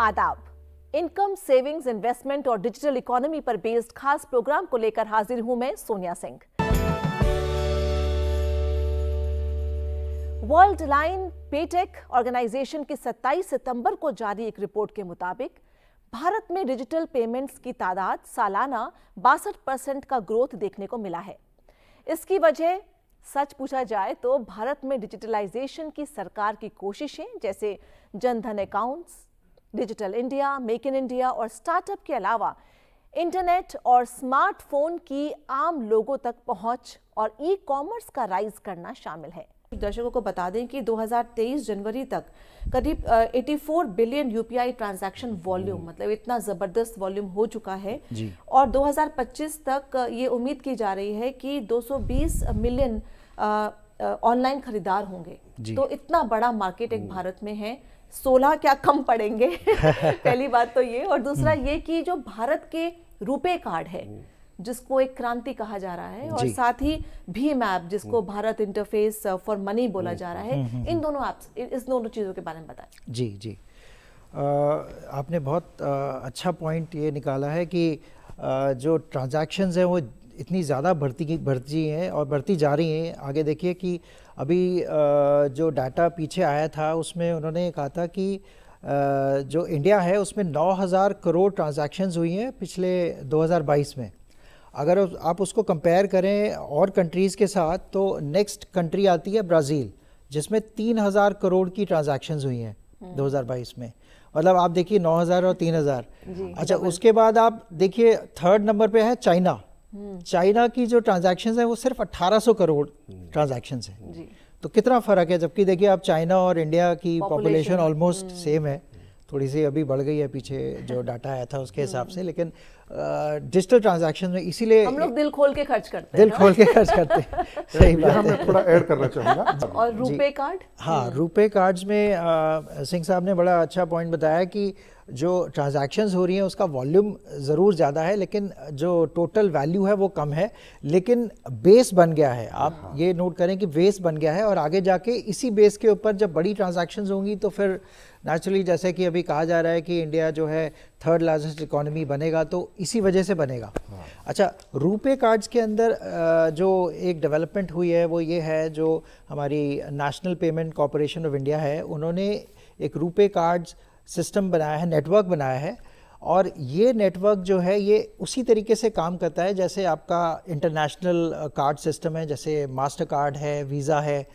आदाब। Income, savings, investment और digital economy पर बेस्ड खास प्रोग्राम को लेकर हाजिर हूं मैं, सोनिया सिंह। वर्ल्ड लाइन पेटेक ऑर्गेनाइजेशन की 27 सितंबर को जारी एक रिपोर्ट के मुताबिक भारत में डिजिटल पेमेंट्स की तादाद सालाना 62% का ग्रोथ देखने को मिला है। इसकी वजह सच पूछा जाए तो भारत में डिजिटलाइजेशन की सरकार की कोशिशें जैसे Jan Dhan accounts, digital India, make in India और स्टार्टअप के अलावा इंटरनेट और स्मार्टफोन की आम लोगों तक पहुंच और ई कॉमर्स का राइज करना शामिल है। दर्शकों को बता दें कि 2023 जनवरी तक करीब 84 बिलियन यूपीआई ट्रांजैक्शन वॉल्यूम, मतलब इतना जबरदस्त वॉल्यूम हो चुका है और 2025 तक ये उम्मीद की जा रही है कि 220 मिलियन ऑनलाइन खरीदार होंगे। तो इतना बड़ा मार्केट एक भारत में है, 16 क्या कम पड़ेंगे पहली बात तो ये, और दूसरा ये कि जो भारत के रुपे कार्ड है जिसको एक क्रांति कहा जा रहा है और साथ ही भीम ऐप जिसको भारत इंटरफेस फॉर मनी बोला जा रहा है, इन दोनों ऐप्स, इस दोनों चीज़ों के बारे में बताएं। जी आपने बहुत अच्छा पॉइंट ये निकाला है कि जो ट्रांजैक्शंस हैं वो इतनी ज़्यादा बढ़ती हैं और बढ़ती जा रही हैं। आगे देखिए कि अभी जो डाटा पीछे आया था उसमें उन्होंने कहा था कि जो इंडिया है उसमें 9,000 करोड़ ट्रांजैक्शंस हुई हैं पिछले 2022 में। अगर आप उसको कंपेयर करें और कंट्रीज़ के साथ तो नेक्स्ट कंट्री आती है ब्राज़ील, जिसमें 3,000 करोड़ की ट्रांजैक्शंस हुई हैं 2022 में। मतलब आप देखिए 9,000 और 3,000। अच्छा, उसके बाद आप देखिए थर्ड नंबर पे है चाइना। चाइना की जो ट्रांजैक्शंस हैं वो सिर्फ 1,800 करोड़ ट्रांजैक्शंस हैं। तो कितना फ़र्क है, जबकि देखिए आप चाइना और इंडिया की पॉपुलेशन ऑलमोस्ट सेम है, थोड़ी सी अभी बढ़ गई है पीछे जो डाटा आया था उसके हिसाब से, लेकिन डिजिटल ट्रांजैक्शन में इसीलिए हम लोग दिल खोल के खर्च करते हैं। सही बात है। थोड़ा ऐड करना चाहूँगा। और रुपे कार्ड, हाँ, रुपे कार्ड्स में सिंह साहब ने बड़ा अच्छा पॉइंट बताया कि जो ट्रांजैक्शंस हो रही हैं उसका वॉल्यूम ज़रूर ज़्यादा है लेकिन जो टोटल वैल्यू है वो कम है, लेकिन बेस बन गया है। आप ये नोट करें कि बेस बन गया है और आगे जाके इसी बेस के ऊपर जब बड़ी ट्रांजैक्शंस होंगी तो फिर नेचुरली, जैसे कि अभी कहा जा रहा है कि इंडिया जो है थर्ड लार्जेस्ट इकोनॉमी बनेगा, तो इसी वजह से बनेगा। अच्छा, रुपे कार्ड्स के अंदर जो एक डेवलपमेंट हुई है वो ये है, जो हमारी national payment corporation of India है, उन्होंने एक रुपे कार्ड्स सिस्टम बनाया है, नेटवर्क बनाया है, और ये नेटवर्क जो है ये उसी तरीके से काम करता है जैसे आपका इंटरनेशनल कार्ड सिस्टम है, जैसे मास्टर कार्ड है, वीज़ा है,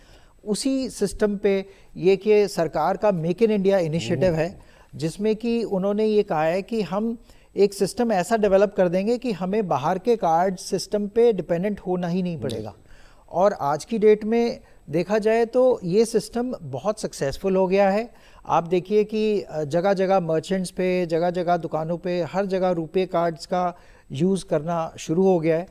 उसी सिस्टम पे ये कि सरकार का मेक इन इंडिया इनिशिएटिव है, जिसमें कि उन्होंने ये कहा है कि हम एक सिस्टम ऐसा डेवलप कर देंगे कि हमें बाहर के कार्ड सिस्टम पे डिपेंडेंट होना ही नहीं पड़ेगा। और आज की डेट में देखा जाए तो ये सिस्टम बहुत सक्सेसफुल हो गया है। आप देखिए कि जगह जगह मर्चेंट्स पे, जगह जगह दुकानों पे, हर जगह रुपे कार्ड्स का यूज़ करना शुरू हो गया है।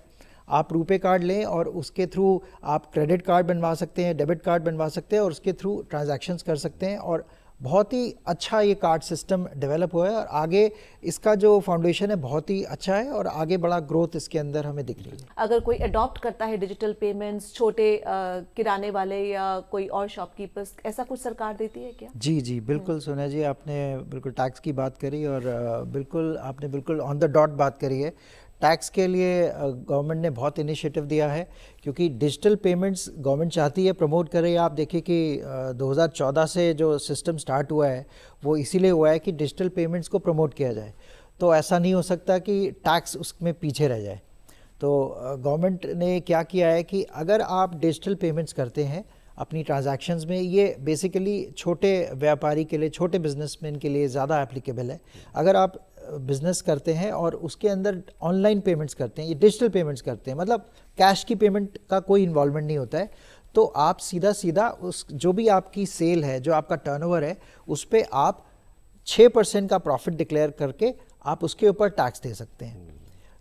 आप रुपे कार्ड लें और उसके थ्रू आप क्रेडिट कार्ड बनवा सकते हैं, डेबिट कार्ड बनवा सकते हैं और उसके थ्रू ट्रांजैक्शंस कर सकते हैं, और बहुत ही अच्छा ये कार्ड सिस्टम डेवलप हुआ है और आगे इसका जो फाउंडेशन है बहुत ही अच्छा है और आगे बड़ा ग्रोथ इसके अंदर हमें दिख रही है। अगर कोई अडॉप्ट करता है डिजिटल पेमेंट्स, छोटे किराने वाले या कोई और शॉपकीपर्स, ऐसा कुछ सरकार देती है क्या? जी बिल्कुल सोनिया जी, आपने बिल्कुल टैक्स की बात करी और बिल्कुल आपने बिल्कुल ऑन द डॉट बात करी है। टैक्स के लिए गवर्नमेंट ने बहुत इनिशिएटिव दिया है, क्योंकि डिजिटल पेमेंट्स गवर्नमेंट चाहती है प्रमोट करे। आप देखिए कि 2014 से जो सिस्टम स्टार्ट हुआ है वो इसीलिए हुआ है कि डिजिटल पेमेंट्स को प्रमोट किया जाए। तो ऐसा नहीं हो सकता कि टैक्स उसमें पीछे रह जाए। तो गवर्नमेंट ने क्या किया है कि अगर आप डिजिटल पेमेंट्स करते हैं अपनी ट्रांजैक्शंस में, ये बेसिकली छोटे व्यापारी के लिए, छोटे बिजनेसमैन के लिए ज़्यादा एप्लीकेबल है। अगर आप बिज़नेस करते हैं और उसके अंदर ऑनलाइन पेमेंट्स करते हैं, ये डिजिटल पेमेंट्स करते हैं, मतलब कैश की पेमेंट का कोई इन्वॉल्वमेंट नहीं होता है, तो आप सीधा उस जो भी आपकी सेल है, जो आपका टर्नओवर है, उस पर आप 6% का प्रॉफिट डिक्लेयर करके आप उसके ऊपर टैक्स दे सकते हैं।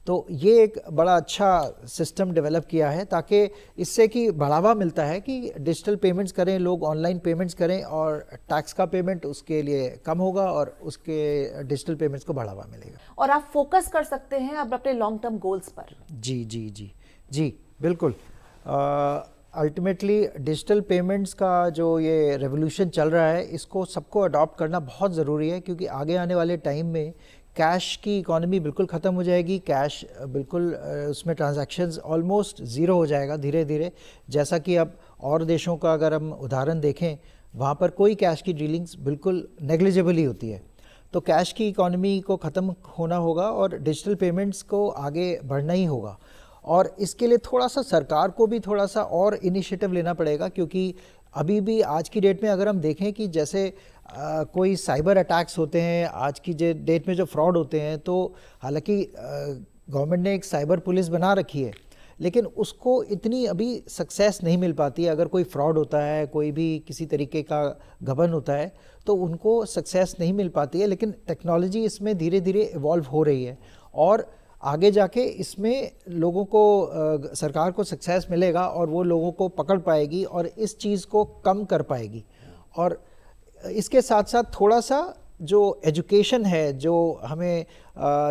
तो ये एक बड़ा अच्छा सिस्टम डेवलप किया है ताकि इससे कि बढ़ावा मिलता है कि डिजिटल पेमेंट्स करें, लोग ऑनलाइन पेमेंट्स करें और टैक्स का पेमेंट उसके लिए कम होगा और उसके डिजिटल पेमेंट्स को बढ़ावा मिलेगा। और आप फोकस कर सकते हैं अब अपने लॉन्ग टर्म गोल्स पर। जी बिल्कुल। अल्टीमेटली डिजिटल पेमेंट्स का जो ये रेवोल्यूशन चल रहा है, इसको सबको अडॉप्ट करना बहुत ज़रूरी है, क्योंकि आगे आने वाले टाइम में कैश की इकॉनमी बिल्कुल ख़त्म हो जाएगी। कैश बिल्कुल उसमें ट्रांजैक्शंस ऑलमोस्ट ज़ीरो हो जाएगा धीरे धीरे। जैसा कि अब और देशों का अगर हम उदाहरण देखें, वहाँ पर कोई कैश की डीलिंग्स बिल्कुल नेग्लिजिबल ही होती है। तो कैश की इकॉनमी को ख़त्म होना होगा और डिजिटल पेमेंट्स को आगे बढ़ना ही होगा। और इसके लिए थोड़ा सा सरकार को भी थोड़ा सा और इनिशिएटिव लेना पड़ेगा, क्योंकि अभी भी आज की डेट में अगर हम देखें कि जैसे कोई साइबर अटैक्स होते हैं, आज की डेट में जो फ्रॉड होते हैं, तो हालांकि गवर्नमेंट ने एक साइबर पुलिस बना रखी है, लेकिन उसको इतनी अभी सक्सेस नहीं मिल पाती है। अगर कोई फ्रॉड होता है, कोई भी किसी तरीके का गबन होता है, तो उनको सक्सेस नहीं मिल पाती है। लेकिन टेक्नोलॉजी इसमें धीरे धीरे इवॉल्व हो रही है और आगे जाके इसमें लोगों को सरकार को सक्सेस मिलेगा और वो लोगों को पकड़ पाएगी और इस चीज़ को कम कर पाएगी। और इसके साथ साथ थोड़ा सा जो एजुकेशन है, जो हमें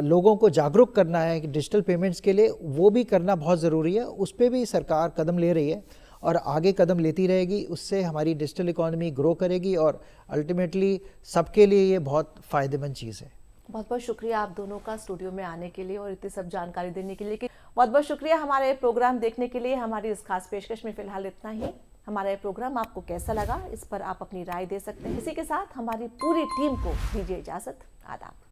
लोगों को जागरूक करना है कि डिजिटल पेमेंट्स के लिए, वो भी करना बहुत ज़रूरी है। उस पर भी सरकार कदम ले रही है और आगे कदम लेती रहेगी। उससे हमारी डिजिटल इकॉनमी ग्रो करेगी और अल्टीमेटली सबके लिए ये बहुत फ़ायदेमंद चीज़ है। बहुत बहुत शुक्रिया आप दोनों का स्टूडियो में आने के लिए और इतनी सब जानकारी देने के लिए। बहुत बहुत शुक्रिया हमारे प्रोग्राम देखने के लिए। हमारी इस खास पेशकश में फिलहाल इतना ही। हमारा ये प्रोग्राम आपको कैसा लगा, इस पर आप अपनी राय दे सकते हैं। इसी के साथ हमारी पूरी टीम को दीजिए इजाजत। आदाब।